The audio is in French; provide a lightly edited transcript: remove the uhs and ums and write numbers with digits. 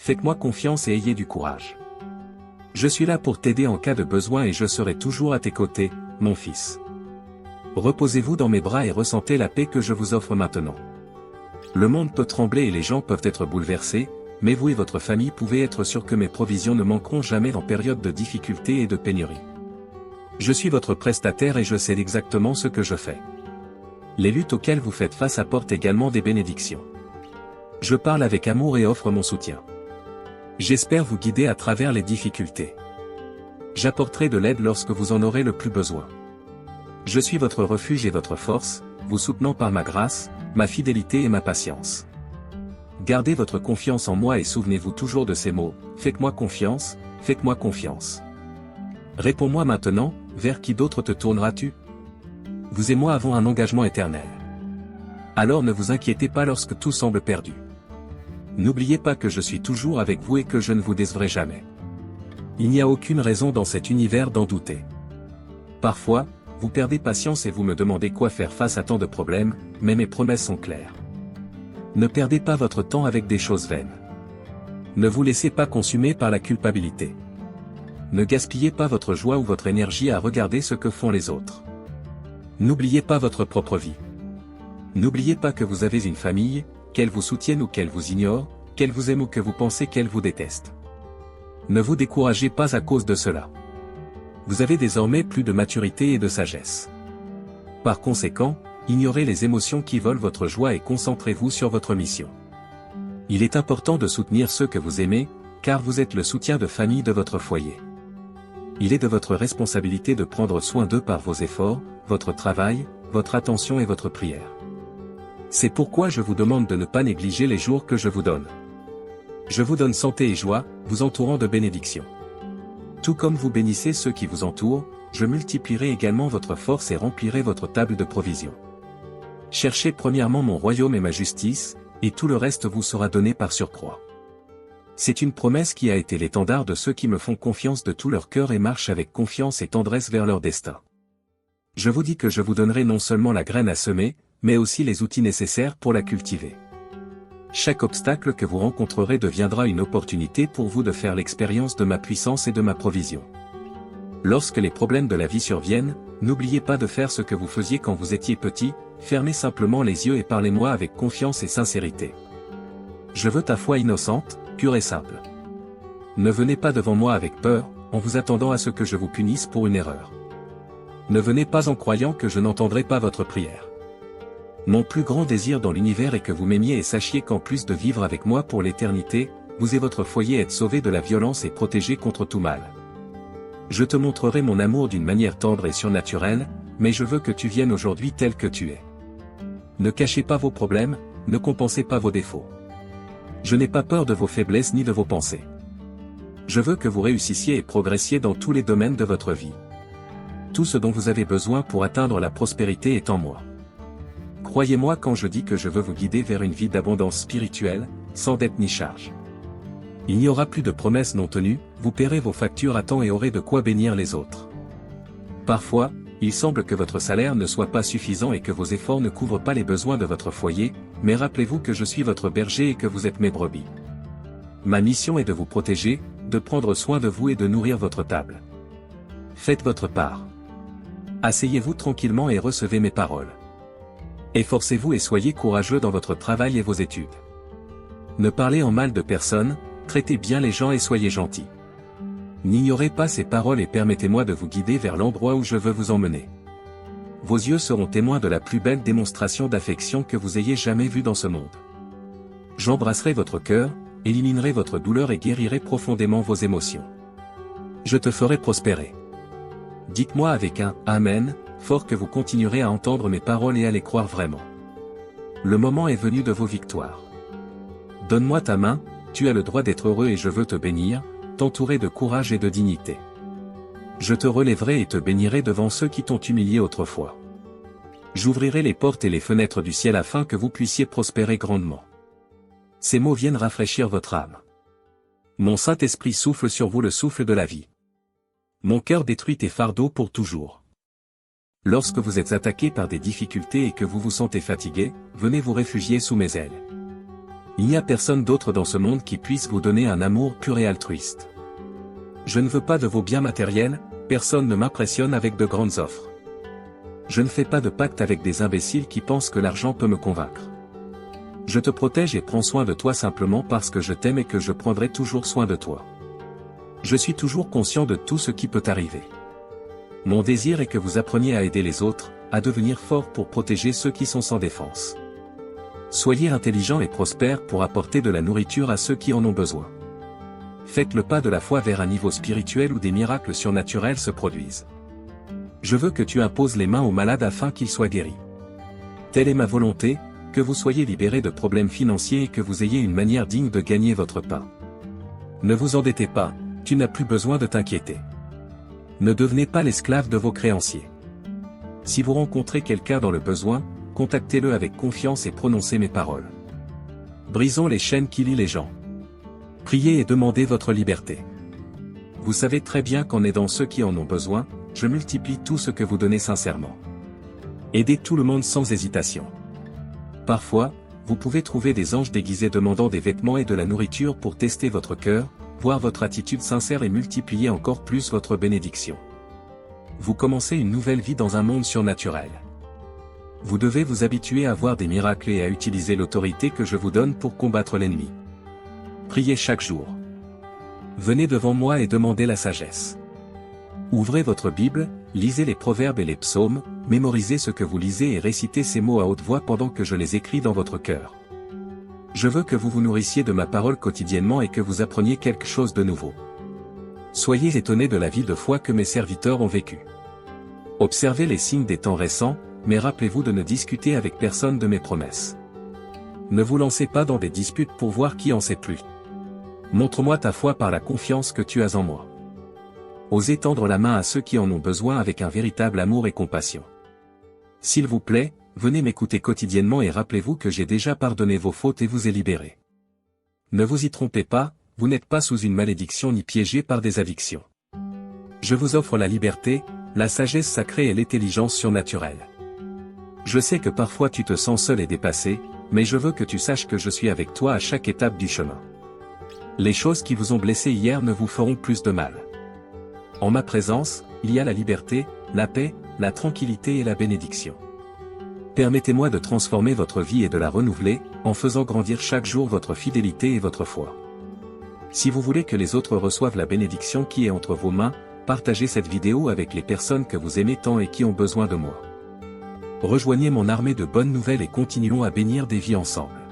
faites-moi confiance et ayez du courage. Je suis là pour t'aider en cas de besoin et je serai toujours à tes côtés, mon fils. Reposez-vous dans mes bras et ressentez la paix que je vous offre maintenant. Le monde peut trembler et les gens peuvent être bouleversés, mais vous et votre famille pouvez être sûrs que mes provisions ne manqueront jamais en période de difficulté et de pénurie. Je suis votre prestataire et je sais exactement ce que je fais. Les luttes auxquelles vous faites face apportent également des bénédictions. Je parle avec amour et offre mon soutien. J'espère vous guider à travers les difficultés. J'apporterai de l'aide lorsque vous en aurez le plus besoin. Je suis votre refuge et votre force, vous soutenant par ma grâce, ma fidélité et ma patience. Gardez votre confiance en moi et souvenez-vous toujours de ces mots, faites-moi confiance, faites-moi confiance. Réponds-moi maintenant, vers qui d'autre te tourneras-tu? Vous et moi avons un engagement éternel. Alors ne vous inquiétez pas lorsque tout semble perdu. N'oubliez pas que je suis toujours avec vous et que je ne vous décevrai jamais. Il n'y a aucune raison dans cet univers d'en douter. Parfois, vous perdez patience et vous me demandez quoi faire face à tant de problèmes, mais mes promesses sont claires. Ne perdez pas votre temps avec des choses vaines. Ne vous laissez pas consumer par la culpabilité. Ne gaspillez pas votre joie ou votre énergie à regarder ce que font les autres. N'oubliez pas votre propre vie. N'oubliez pas que vous avez une famille, qu'elle vous soutienne ou qu'elle vous ignore, qu'elle vous aime ou que vous pensez qu'elle vous déteste. Ne vous découragez pas à cause de cela. Vous avez désormais plus de maturité et de sagesse. Par conséquent, ignorez les émotions qui volent votre joie et concentrez-vous sur votre mission. Il est important de soutenir ceux que vous aimez, car vous êtes le soutien de famille de votre foyer. Il est de votre responsabilité de prendre soin d'eux par vos efforts, votre travail, votre attention et votre prière. C'est pourquoi je vous demande de ne pas négliger les jours que je vous donne. Je vous donne santé et joie, vous entourant de bénédictions. Tout comme vous bénissez ceux qui vous entourent, je multiplierai également votre force et remplirai votre table de provisions. Cherchez premièrement mon royaume et ma justice, et tout le reste vous sera donné par surcroît. C'est une promesse qui a été l'étendard de ceux qui me font confiance de tout leur cœur et marchent avec confiance et tendresse vers leur destin. Je vous dis que je vous donnerai non seulement la graine à semer, mais aussi les outils nécessaires pour la cultiver. Chaque obstacle que vous rencontrerez deviendra une opportunité pour vous de faire l'expérience de ma puissance et de ma provision. Lorsque les problèmes de la vie surviennent, n'oubliez pas de faire ce que vous faisiez quand vous étiez petit, fermez simplement les yeux et parlez-moi avec confiance et sincérité. Je veux ta foi innocente, pure et simple. Ne venez pas devant moi avec peur, en vous attendant à ce que je vous punisse pour une erreur. Ne venez pas en croyant que je n'entendrai pas votre prière. Mon plus grand désir dans l'univers est que vous m'aimiez et sachiez qu'en plus de vivre avec moi pour l'éternité, vous et votre foyer êtes sauvés de la violence et protégés contre tout mal. Je te montrerai mon amour d'une manière tendre et surnaturelle, mais je veux que tu viennes aujourd'hui tel que tu es. Ne cachez pas vos problèmes, ne compensez pas vos défauts. Je n'ai pas peur de vos faiblesses ni de vos pensées. Je veux que vous réussissiez et progressiez dans tous les domaines de votre vie. Tout ce dont vous avez besoin pour atteindre la prospérité est en moi. Croyez-moi quand je dis que je veux vous guider vers une vie d'abondance spirituelle, sans dette ni charge. Il n'y aura plus de promesses non tenues, vous paierez vos factures à temps et aurez de quoi bénir les autres. Parfois, il semble que votre salaire ne soit pas suffisant et que vos efforts ne couvrent pas les besoins de votre foyer, mais rappelez-vous que je suis votre berger et que vous êtes mes brebis. Ma mission est de vous protéger, de prendre soin de vous et de nourrir votre table. Faites votre part. Asseyez-vous tranquillement et recevez mes paroles. Efforcez-vous et soyez courageux dans votre travail et vos études. Ne parlez en mal de personne, traitez bien les gens et soyez gentils. N'ignorez pas ces paroles et permettez-moi de vous guider vers l'endroit où je veux vous emmener. Vos yeux seront témoins de la plus belle démonstration d'affection que vous ayez jamais vue dans ce monde. J'embrasserai votre cœur, éliminerai votre douleur et guérirai profondément vos émotions. Je te ferai prospérer. Dites-moi avec un « Amen », fort que vous continuerez à entendre mes paroles et à les croire vraiment. Le moment est venu de vos victoires. Donne-moi ta main, tu as le droit d'être heureux et je veux te bénir, t'entourer de courage et de dignité. Je te relèverai et te bénirai devant ceux qui t'ont humilié autrefois. J'ouvrirai les portes et les fenêtres du ciel afin que vous puissiez prospérer grandement. Ces mots viennent rafraîchir votre âme. Mon Saint-Esprit souffle sur vous le souffle de la vie. Mon cœur détruit tes fardeaux pour toujours. Lorsque vous êtes attaqué par des difficultés et que vous vous sentez fatigué, venez vous réfugier sous mes ailes. Il n'y a personne d'autre dans ce monde qui puisse vous donner un amour pur et altruiste. Je ne veux pas de vos biens matériels, personne ne m'impressionne avec de grandes offres. Je ne fais pas de pacte avec des imbéciles qui pensent que l'argent peut me convaincre. Je te protège et prends soin de toi simplement parce que je t'aime et que je prendrai toujours soin de toi. Je suis toujours conscient de tout ce qui peut arriver. Mon désir est que vous appreniez à aider les autres, à devenir forts pour protéger ceux qui sont sans défense. Soyez intelligents et prospères pour apporter de la nourriture à ceux qui en ont besoin. Faites le pas de la foi vers un niveau spirituel où des miracles surnaturels se produisent. Je veux que tu imposes les mains aux malades afin qu'ils soient guéris. Telle est ma volonté, que vous soyez libérés de problèmes financiers et que vous ayez une manière digne de gagner votre pain. Ne vous endettez pas, tu n'as plus besoin de t'inquiéter. Ne devenez pas l'esclave de vos créanciers. Si vous rencontrez quelqu'un dans le besoin, contactez-le avec confiance et prononcez mes paroles. Brisons les chaînes qui lient les gens. Priez et demandez votre liberté. Vous savez très bien qu'en aidant ceux qui en ont besoin, je multiplie tout ce que vous donnez sincèrement. Aidez tout le monde sans hésitation. Parfois, vous pouvez trouver des anges déguisés demandant des vêtements et de la nourriture pour tester votre cœur, voir votre attitude sincère et multiplier encore plus votre bénédiction. Vous commencez une nouvelle vie dans un monde surnaturel. Vous devez vous habituer à voir des miracles et à utiliser l'autorité que je vous donne pour combattre l'ennemi. Priez chaque jour. Venez devant moi et demandez la sagesse. Ouvrez votre Bible, lisez les proverbes et les psaumes, mémorisez ce que vous lisez et récitez ces mots à haute voix pendant que je les écris dans votre cœur. Je veux que vous vous nourrissiez de ma parole quotidiennement et que vous appreniez quelque chose de nouveau. Soyez étonnés de la vie de foi que mes serviteurs ont vécue. Observez les signes des temps récents, mais rappelez-vous de ne discuter avec personne de mes promesses. Ne vous lancez pas dans des disputes pour voir qui en sait plus. Montre-moi ta foi par la confiance que tu as en moi. Osez tendre la main à ceux qui en ont besoin avec un véritable amour et compassion. S'il vous plaît, venez m'écouter quotidiennement et rappelez-vous que j'ai déjà pardonné vos fautes et vous ai libéré. Ne vous y trompez pas, vous n'êtes pas sous une malédiction ni piégé par des addictions. Je vous offre la liberté, la sagesse sacrée et l'intelligence surnaturelle. Je sais que parfois tu te sens seul et dépassé, mais je veux que tu saches que je suis avec toi à chaque étape du chemin. Les choses qui vous ont blessé hier ne vous feront plus de mal. En ma présence, il y a la liberté, la paix, la tranquillité et la bénédiction. Permettez-moi de transformer votre vie et de la renouveler, en faisant grandir chaque jour votre fidélité et votre foi. Si vous voulez que les autres reçoivent la bénédiction qui est entre vos mains, partagez cette vidéo avec les personnes que vous aimez tant et qui ont besoin de moi. Rejoignez mon armée de bonnes nouvelles et continuons à bénir des vies ensemble.